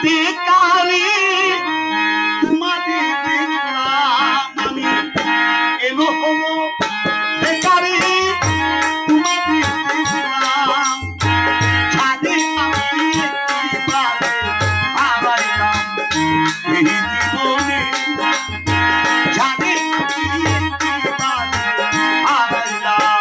bakery তোমারে দেখলাম আমি এলো হলো বেকারি তোমারে দেখলাম ছাদে আমি একবারে হারাইলাম এই জীবনে ছাদে আমি একবারে হারাইলাম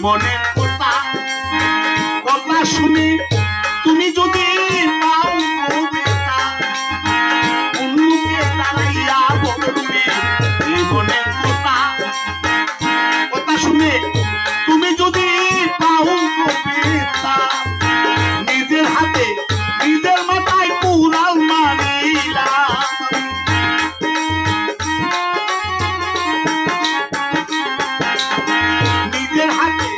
মনের কথা কথা শুনে তুমি যদি পাও কবিতা অন্যকে দাঁড়াইয়া বলবে এই মনের কথা কথা শুনে তুমি যদি পাও কবিতা নিজের হাতে নিজের মাথায় কুড়াল মারিলা নিজের হাতে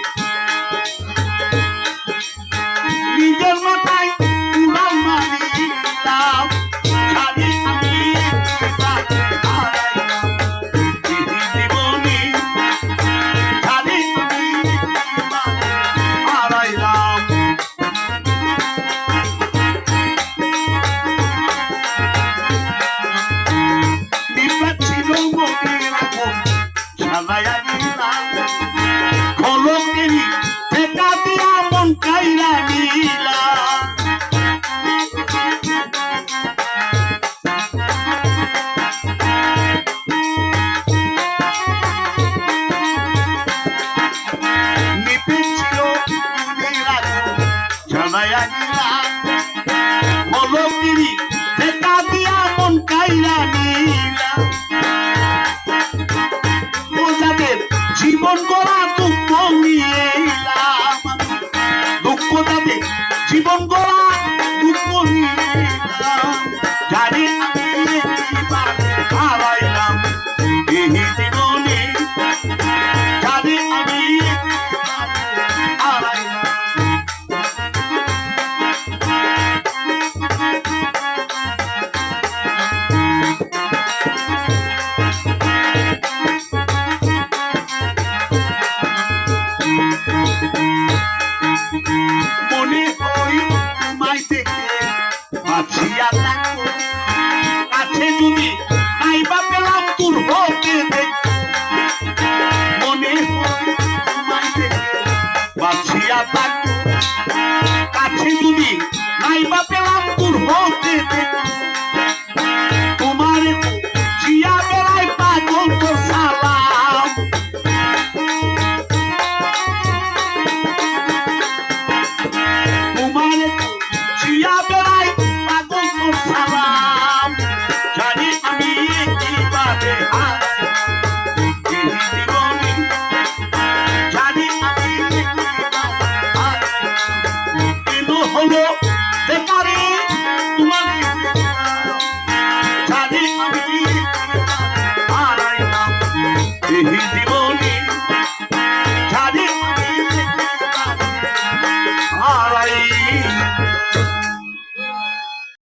নিজের মাথায় কুড়াল মারিলাম ছাড়ি আমি হারাইলাম জীবনে ছাড়ি আমি হারাইলাম বিপদ ছিল মনের আগুন জ্বালাইয়া দিলাম খলকেরই ঠেকা দিয়া মন কাইরা নিলা নিপেছিল মনের আগুন জ্বালাইয়া দিলাম খলকেরই ঠেকা দিয়া মন কাইরা নিলা প্রজাদের জীবন গড়া দুঃখ নিয়ে এলাম দুঃখ যাবে জীবন গড়া দুঃখ নিয়ে এলাম জানি আমি হারাইলাম এই জীবনে জানি আমি হারাইলাম মনে হই তোমায় দেখে বাঁচিয়া থাকো